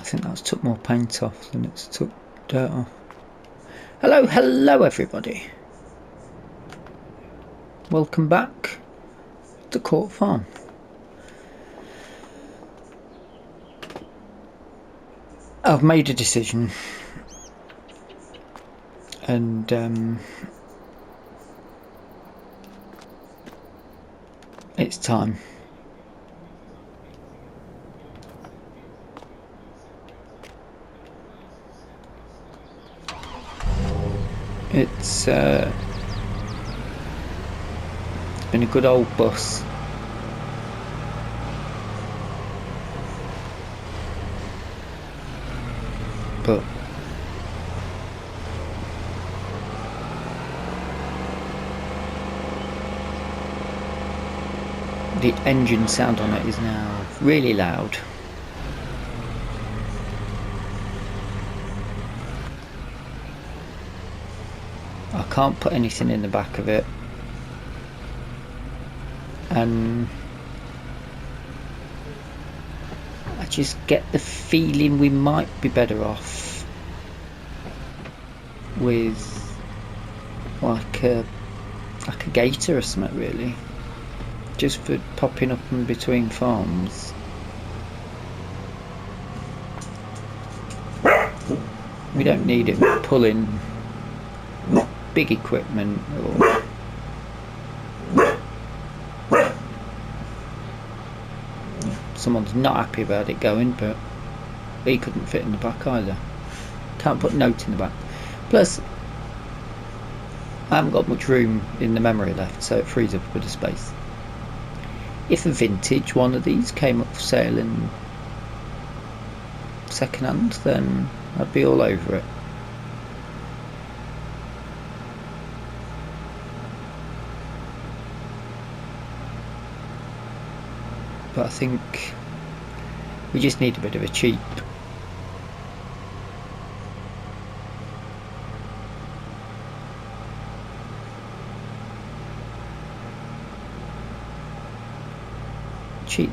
think that's took more paint off than it's took dirt off. Hello everybody. Welcome back to Court Farm. I've made a decision, and it's time. It's been a good old bus. But the engine sound on it is now really loud. I can't put anything in the back of it, and I just get the feeling we might be better off with like a gator or something, really, just for popping up in between farms. We don't need it pulling big equipment or someone's not happy about it going, but he couldn't fit in the back either. Can't put note in the back. Plus I haven't got much room in the memory left, so it frees up a bit of space. If a vintage one of these came up for sale in second hand, then I'd be all over it. But I think we just need a bit of a cheap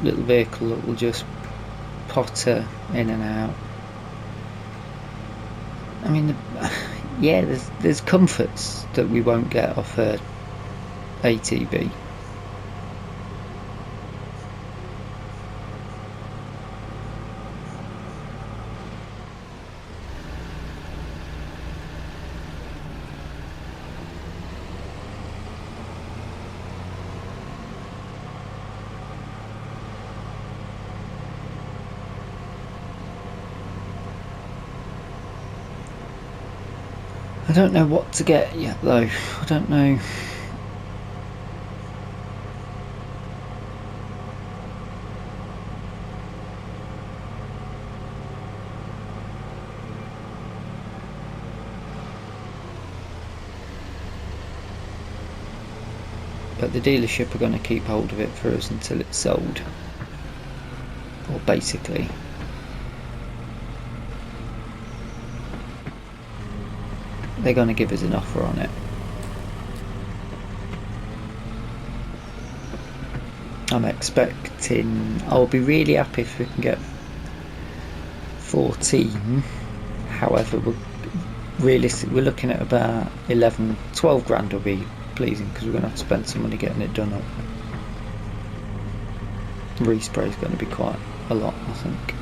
little vehicle that will just potter in and out. I mean, yeah, there's comforts that we won't get off a ATV. I don't know what to get yet though. I don't know. But the dealership are going to keep hold of it for us until it's sold. Or basically. They're going to give us an offer on it. I'm expecting, I'll be really happy if we can get 14. However, we're looking at about 11, 12 grand will be pleasing, because we're going to have to spend some money getting it done up. Respray is going to be quite a lot, I think.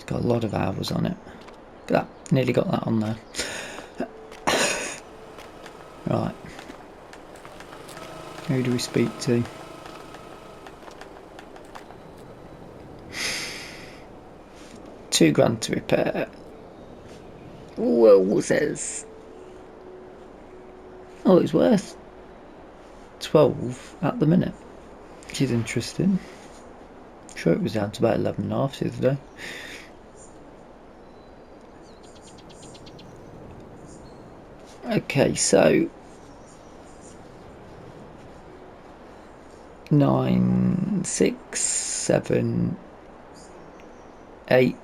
Got a lot of hours on it. But that, nearly got that on there. Right. Who do we speak to? £2 to repair. Whoa, says. Oh, it's worth 12 at the minute, which is interesting. I'm sure it was down to about 11.5 the other day. Okay, so 9, 6, 7, 8.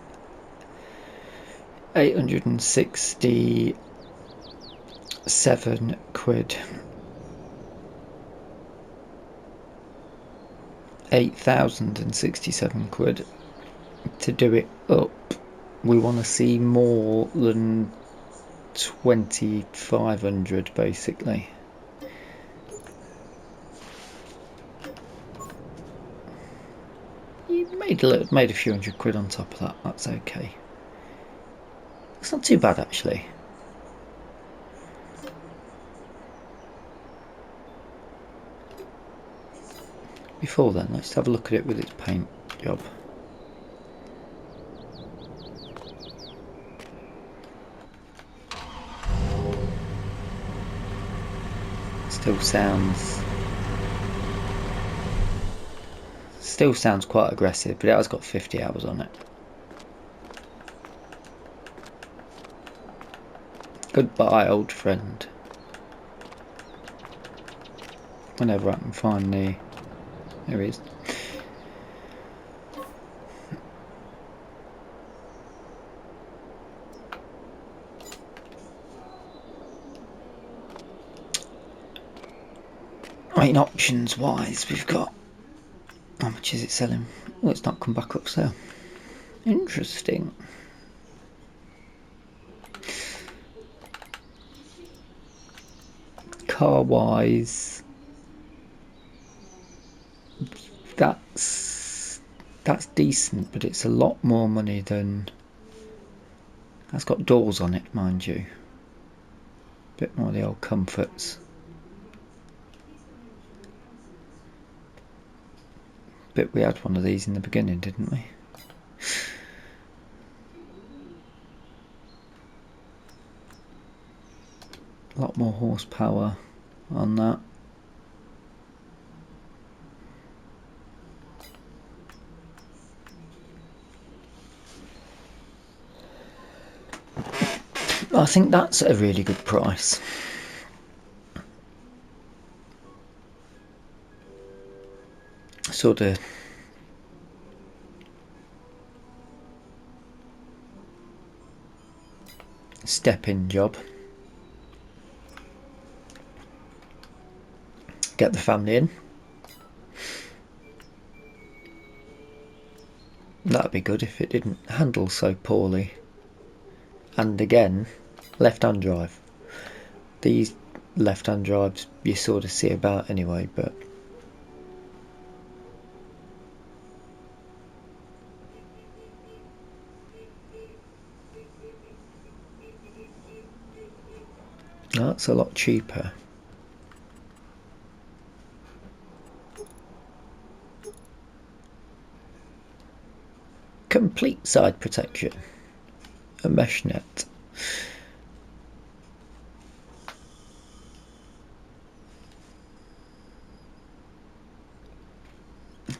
£867. 8,067 quid to do it up. We want to see more than 2,500 basically. You made a few hundred quid on top of that. That's okay. It's not too bad actually. Before then, let's have a look at it with its paint job. Still sounds quite aggressive, but it has got 50 hours on it. Goodbye, old friend. Whenever I can find the... There he is. Right, options wise, we've got... How much is it selling? Oh, it's not come back up sale. Interesting. Car wise, that's decent, but it's a lot more money than... That's got doors on it, mind you. Bit more of the old comforts. But we had one of these in the beginning, didn't we? A lot more horsepower on that. I think that's a really good price. Sort of step-in job. Get the family in. That'd be good if it didn't handle so poorly. And again, left-hand drive. These left-hand drives you sort of see about anyway, but that's a lot cheaper. Complete side protection. A mesh net.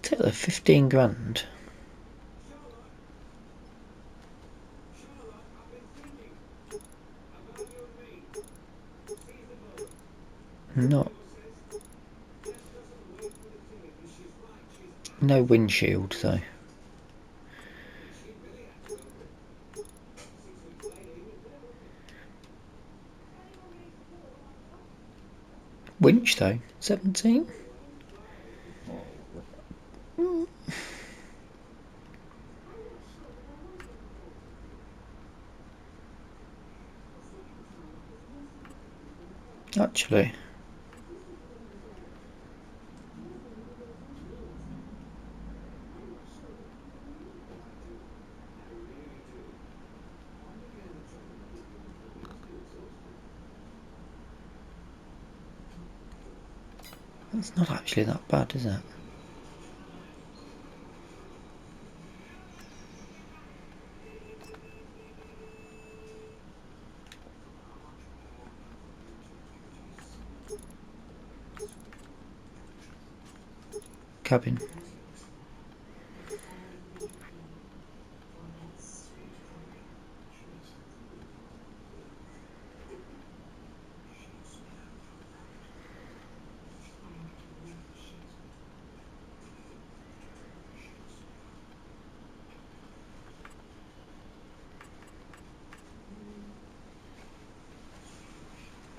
Taylor, 15 grand. Not. No windshield though. Winch though, 17. Actually, it's not actually that bad, is it? Cabin.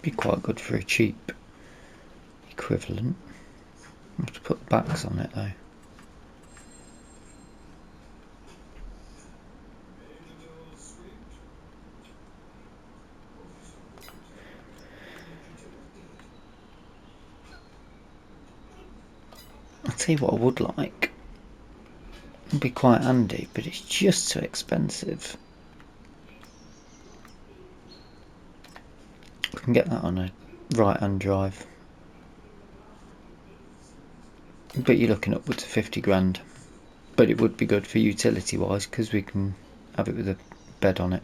Be quite good for a cheap equivalent. I have to put the backs on it though. I'll tell you what I would like. It'd be quite handy, but it's just too expensive. We can get that on a right-hand drive. But you're looking upwards of 50 grand. But it would be good for utility wise because we can have it with a bed on it.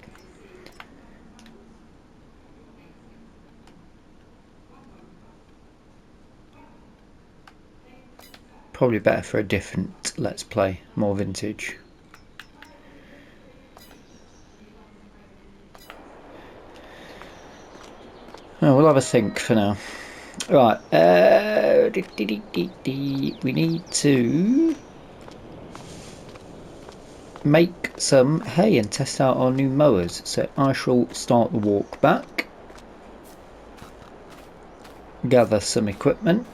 Probably better for a different Let's Play, more vintage. Oh, we'll have a think for now. Right, we need to make some hay and test out our new mowers. So I shall start the walk back, gather some equipment,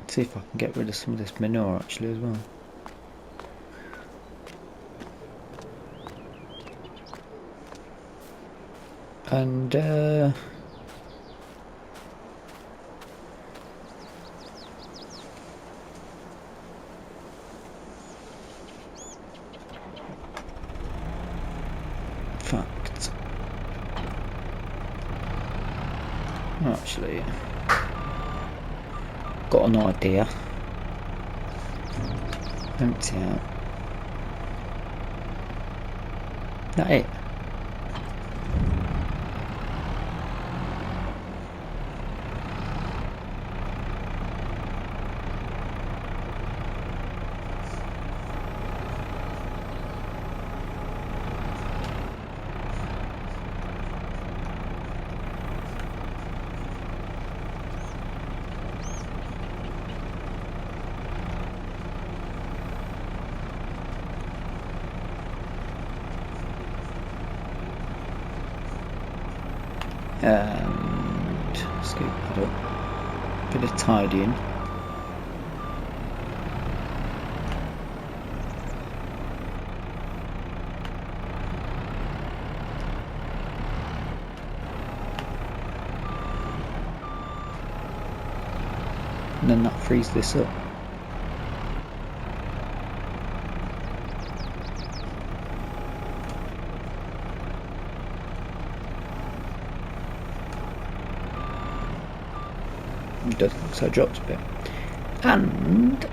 see if I can get rid of some of this manure actually as well. And fact, actually, got an idea. Empty out. That it? And scoop that up. Bit of tidying. And then that frees this up. It does look so it drops a bit. And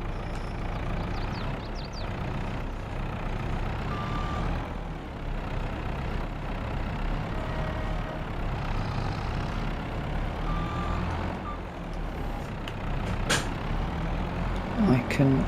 I can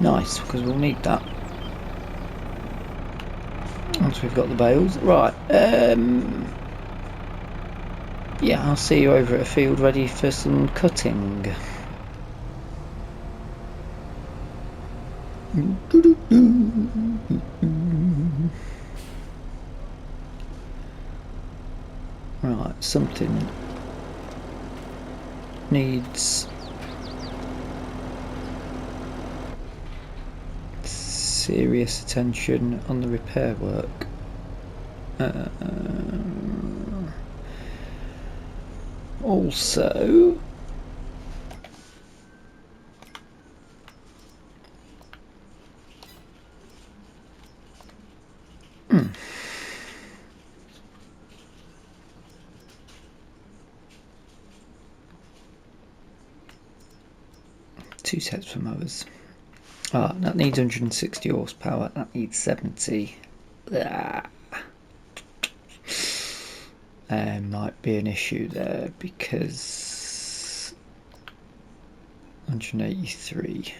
nice, because we'll need that once we've got the bales. Right, yeah, I'll see you over at a field ready for some cutting. Right, something needs serious attention on the repair work. Also, 2 sets for mowers. That needs 160 horsepower. That needs 70. Might be an issue there because 183.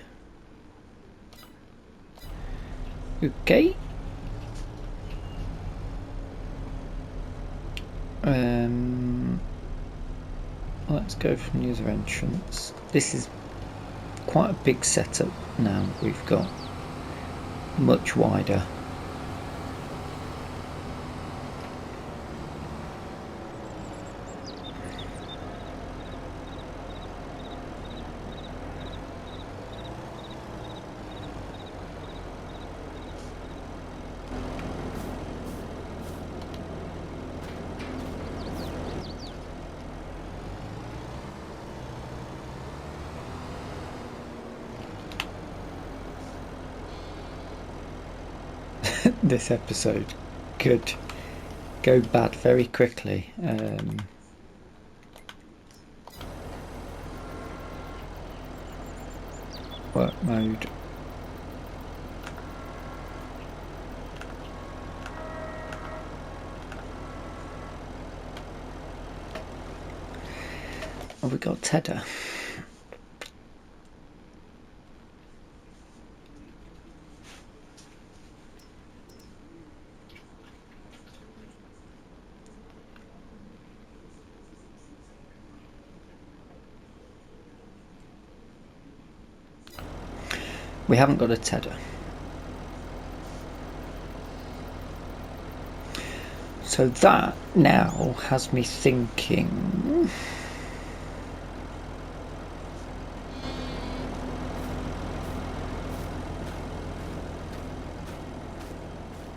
Okay. Let's go from the other entrance. This is quite a big setup now. We've got much wider. This episode could go bad very quickly. Work mode. Oh, we got Tedder. We haven't got a Tedder. So that now has me thinking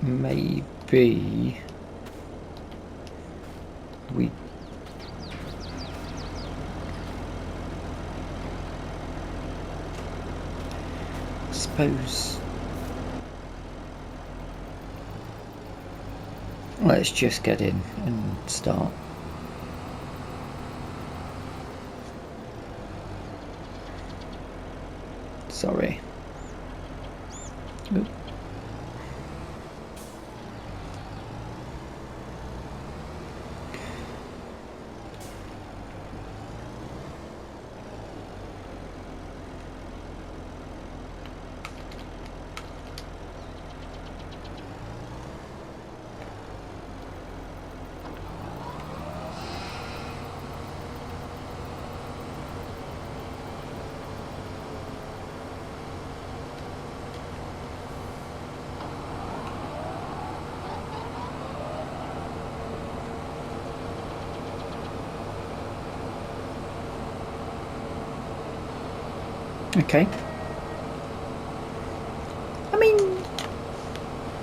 maybe we suppose let's just get in and start. Sorry. Oop. Okay. I mean,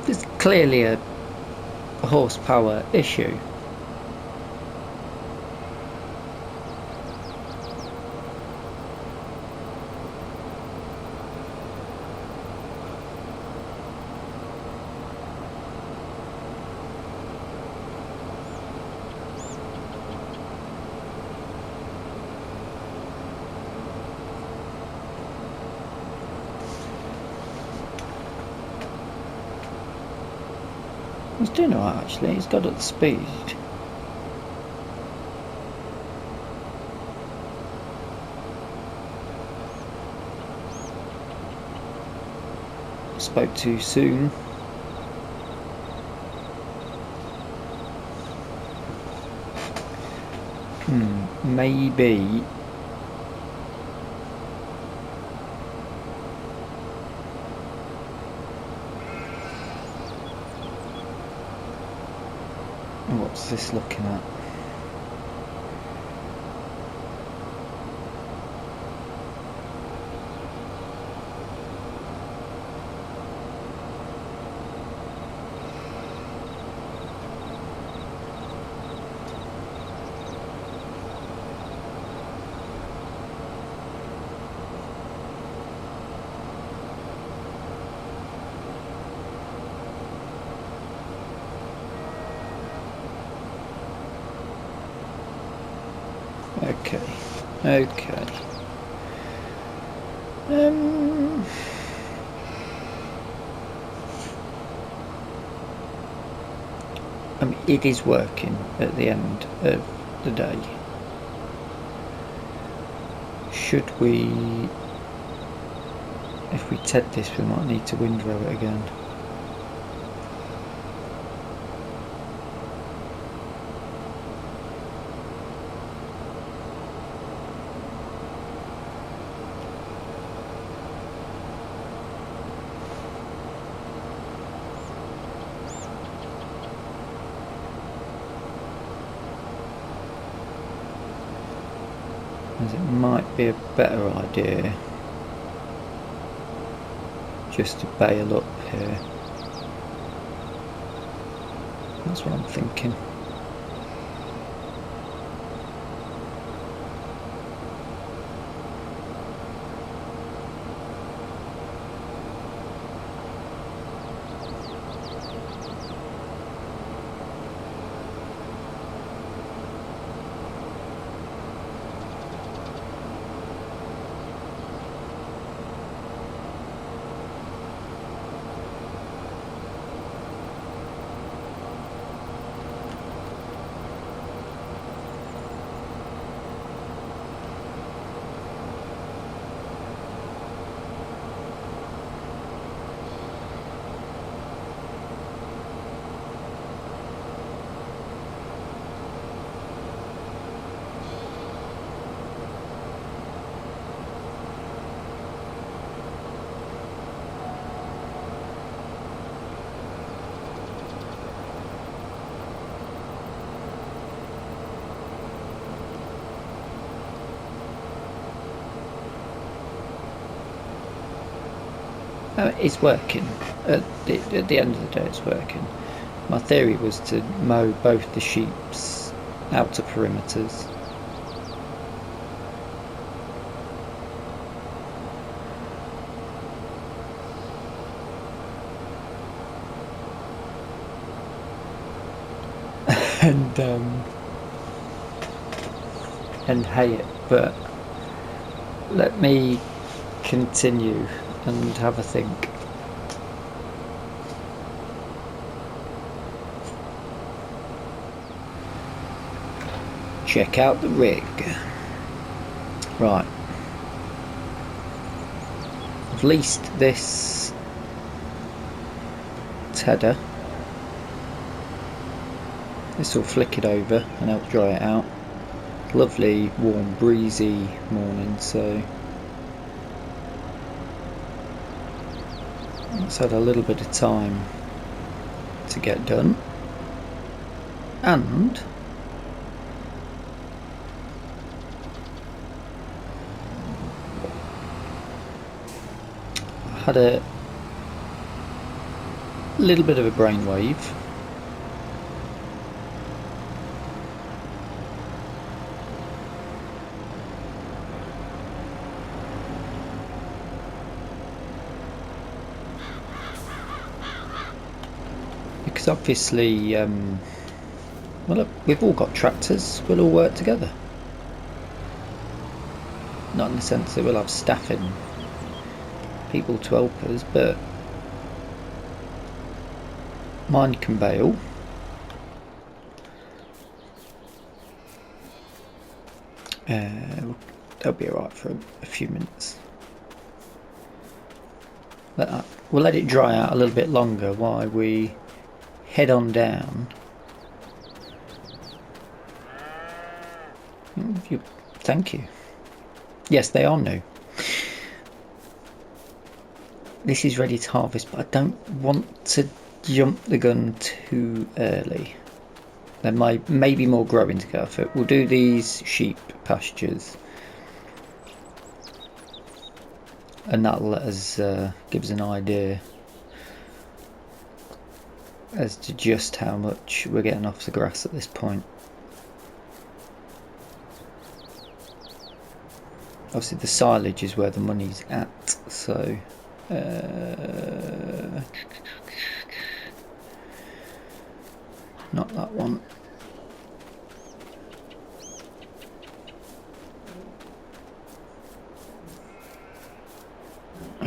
there's clearly a horsepower issue. He's doing alright actually, he's got up the speed. Spoke too soon. Maybe what's this looking at? Okay. I mean, it is working at the end of the day. Should we, if we TED this, we might need to windrow it again. As it might be a better idea just to bail up here. That's what I'm thinking. It's working. At the end of the day, it's working. My theory was to mow both the sheep's outer perimeters. and hay it, but let me continue and have a think. Check out the rig. Right. I've leased this tedder. This will flick it over and help dry it out. Lovely, warm, breezy morning, so it's had a little bit of time to get done, and I had a little bit of a brainwave. Because obviously, well, look, we've all got tractors, we'll all work together. Not in the sense that we'll have staffing people to help us, but mine can bail. They'll be alright for a few minutes. We'll let it dry out a little bit longer while we head on down. Thank you. Yes, they are new. This is ready to harvest, but I don't want to jump the gun too early. There may be more growing to go for. We'll do these sheep pastures, and that'll let us give us an idea as to just how much we're getting off the grass at this point. Obviously the silage is where the money's at, so not that one.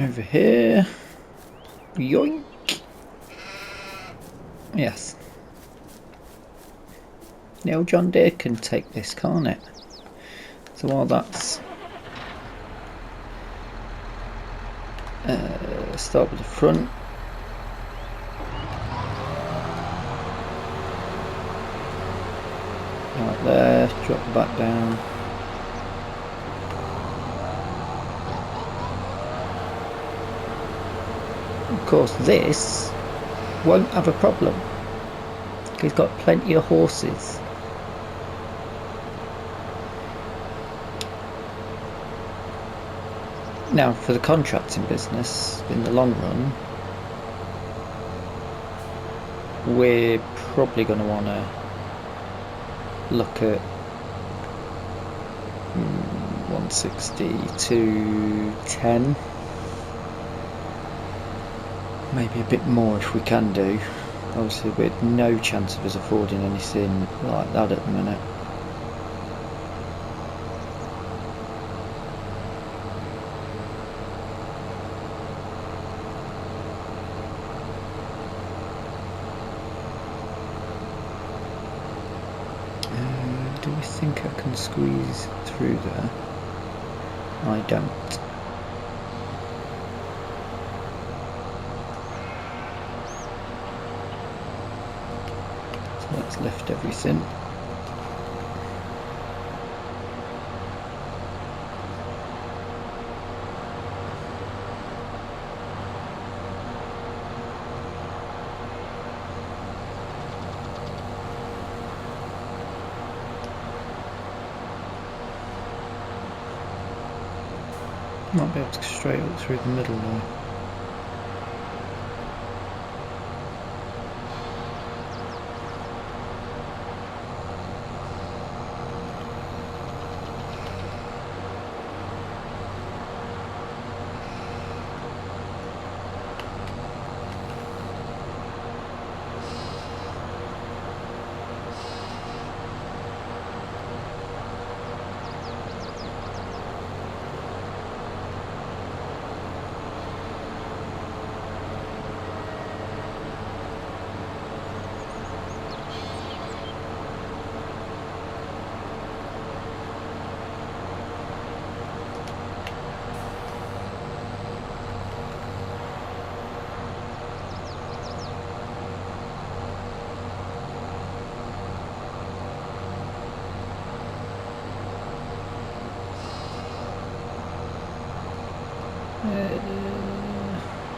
over here. Yoink. Yes. The old John Deere can take this, can't it? So while that's... start with the front. Right there, drop the back down. Of course this won't have a problem. He's got plenty of horses. Now for the contracting business, in the long run, we're probably going to want to look at 160 to 10, maybe a bit more if we can do. Obviously with no chance of us affording anything like that at the minute. Do we think I can squeeze through there? I don't. So let's lift everything. Might be able to go straight up through the middle though.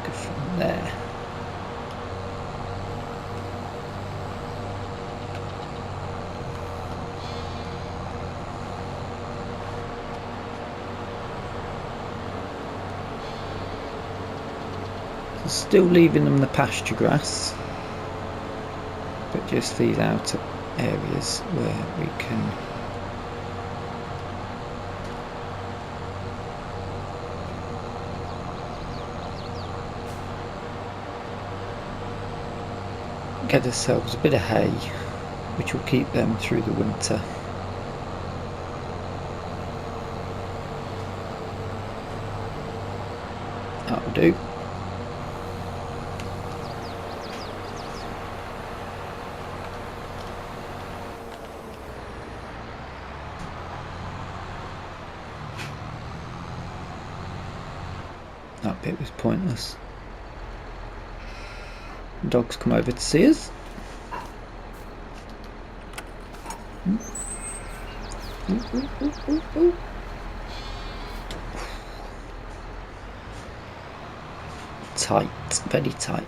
Go from there. Still leaving them the pasture grass, but just these outer areas where we can get ourselves a bit of hay, which will keep them through the winter. That'll do. That bit was pointless. Dogs come over to see us. Tight, very tight.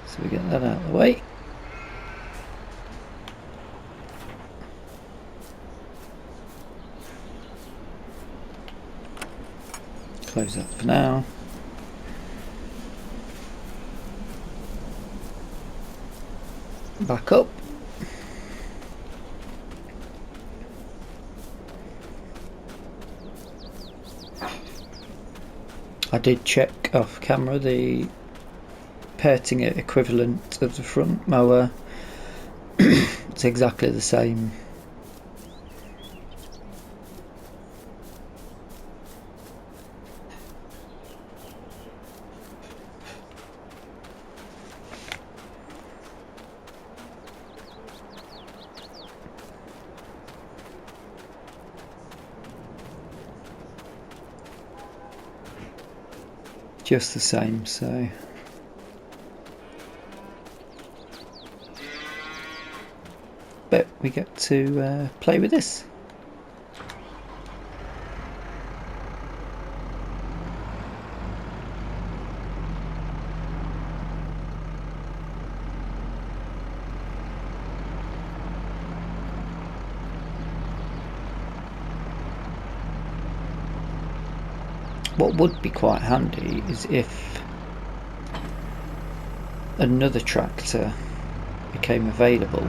So we get that out of the way. Close that for now. Back up. I did check off camera the perting equivalent of the front mower. It's exactly the same just the same, so but we get to play with this. What would be quite handy is if another tractor became available.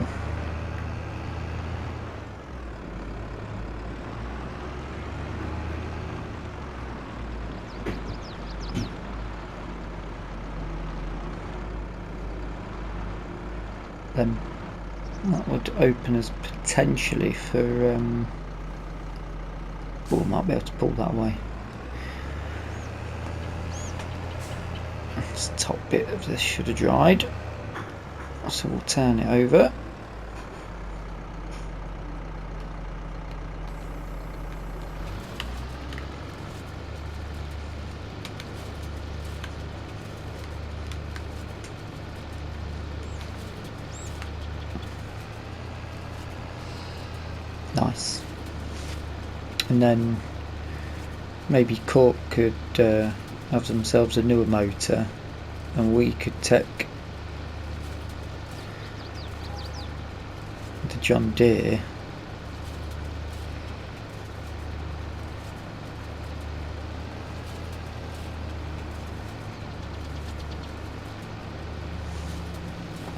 Then that would open us potentially for we might be able to pull that away. This top bit of this should have dried, so we'll turn it over. Nice. And then maybe Cork could have themselves a newer motor, and we could take the John Deere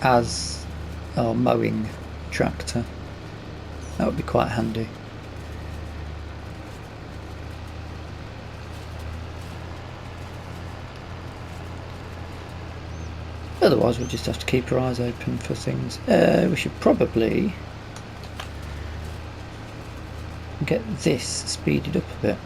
as our mowing tractor. That would be quite handy. Otherwise we'll just have to keep our eyes open for things. We should probably get this speeded up a bit.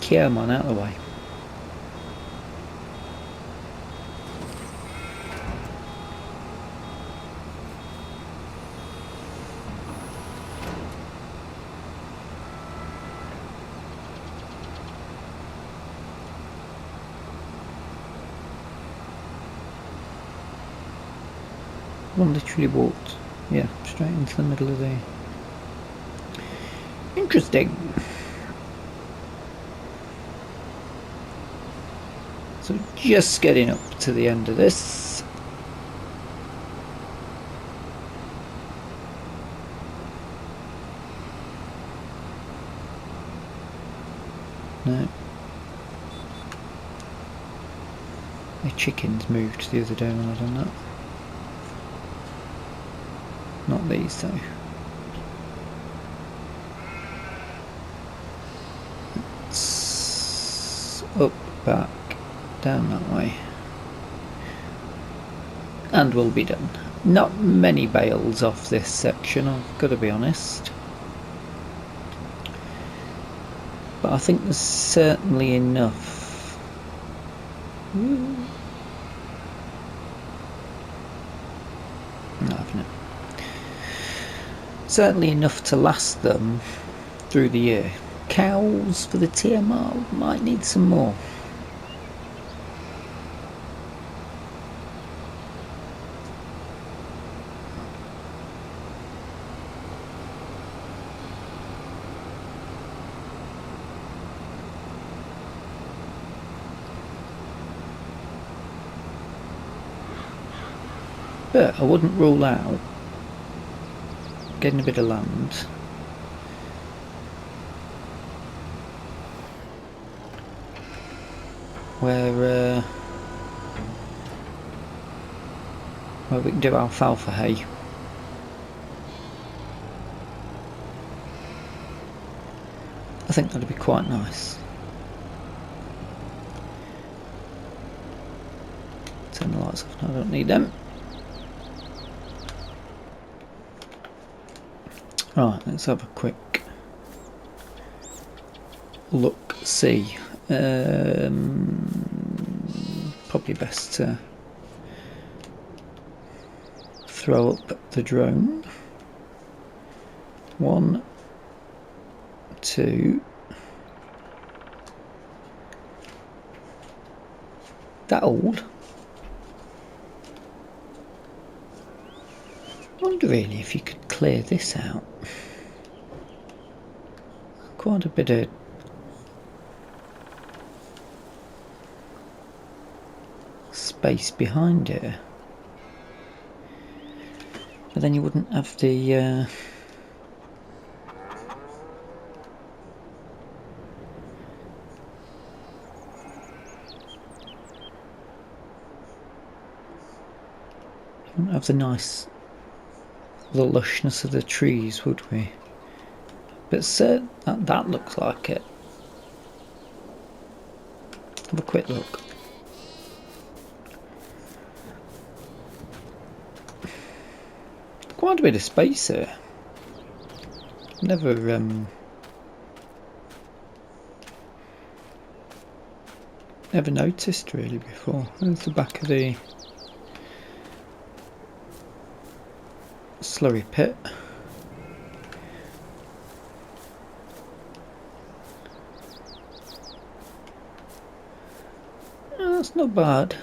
Come on, out of the way. One literally walked, yeah, straight into the middle of the... Interesting. So just getting up to the end of this. No. The chickens moved the other day when I done that. Not these though. It's up, back, down that way. And we'll be done. Not many bales off this section, I've got to be honest. But I think there's certainly enough. Not having it. Certainly enough to last them through the year. Cows for the TMR might need some more. But I wouldn't rule out getting a bit of land where we can do alfalfa hay. I think that'd be quite nice. Turn the lights off, I don't need them. Right, let's have a quick look, see. Probably best to throw up the drone. 1, 2. That old? I wonder really if you could clear this out. Quite a bit of space behind it, but then you wouldn't have the nice the lushness of the trees, would we? But that looks like it. Have a quick look. Quite a bit of space here. Never noticed really before. There's the back of the slurry pit. Oh, that's not bad.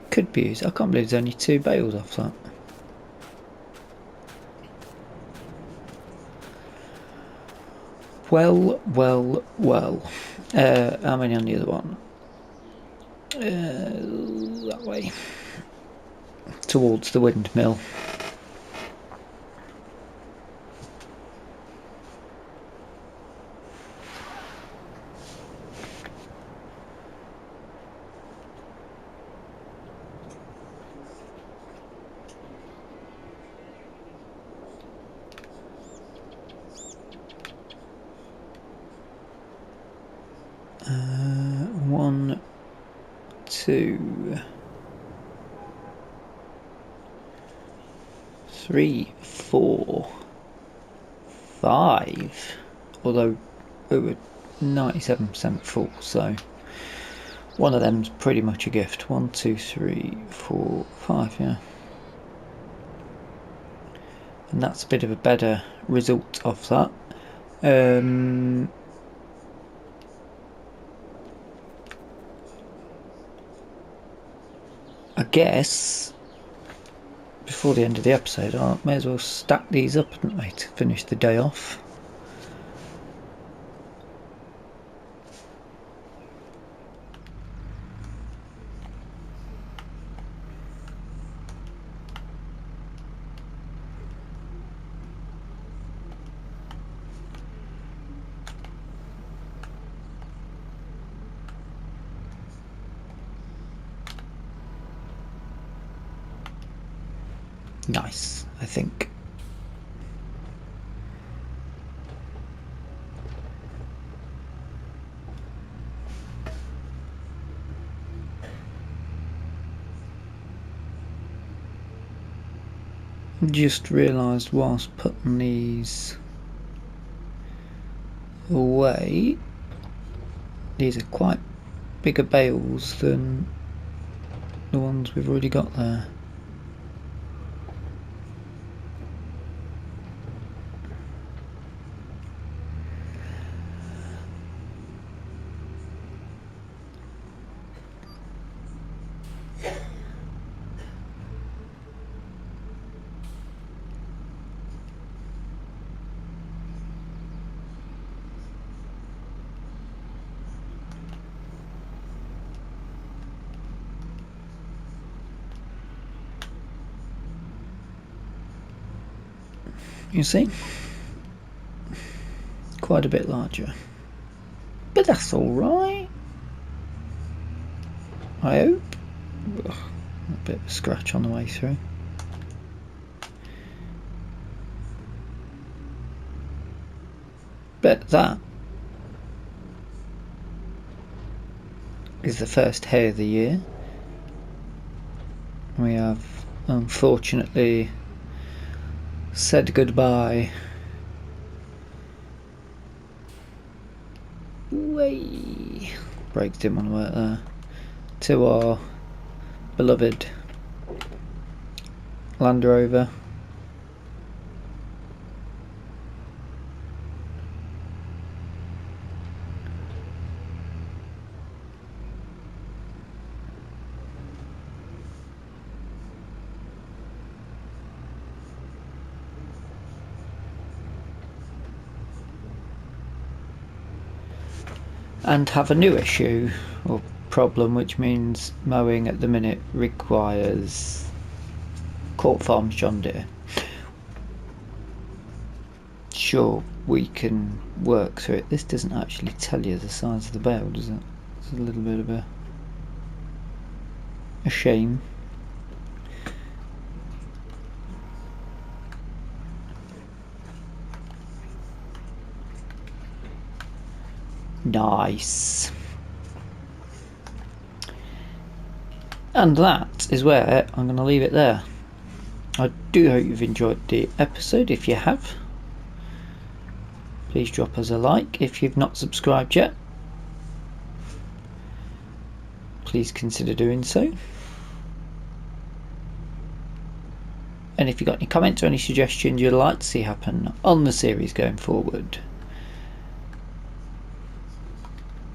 Could be used. I can't believe there's only 2 bales off that. Well. How many on the other one? That way. Towards the windmill. One, 2, 3, 4, 5, although we were 97% full, so one of them's pretty much a gift. 1, 2, 3, 4, 5, yeah. And that's a bit of a better result off that. I guess before the end of the episode I may as well stack these up, hadn't I, to finish the day off. Nice, I think. Just realised whilst putting these away, these are quite bigger bales than the ones we've already got there. You see? Quite a bit larger. But that's alright. I hope. Ugh, a bit of a scratch on the way through. But that is the first hay of the year. We have unfortunately said goodbye. Way brakes didn't want to work there. To our beloved Land Rover. And have a new issue or problem, which means mowing at the minute requires Court Farms John Deere. Sure, we can work through it. This doesn't actually tell you the size of the bale, does it? It's a little bit of a shame. Nice. And that is where I'm going to leave it there. I do hope you've enjoyed the episode. If you have, please drop us a like. If you've not subscribed yet, please consider doing so. And if you've got any comments or any suggestions you'd like to see happen on the series going forward,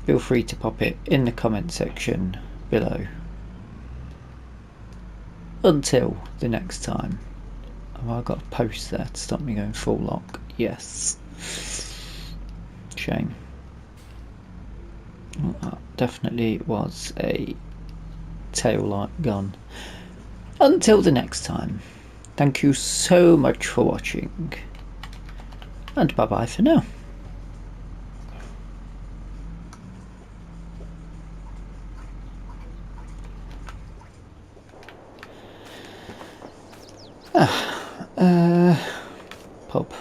feel free to pop it in the comment section below. Until the next time. Have I got a post there to stop me going full lock? Yes. Shame. Well, that definitely was a tail light gun. Until the next time, thank you so much for watching, and bye bye for now. Pub.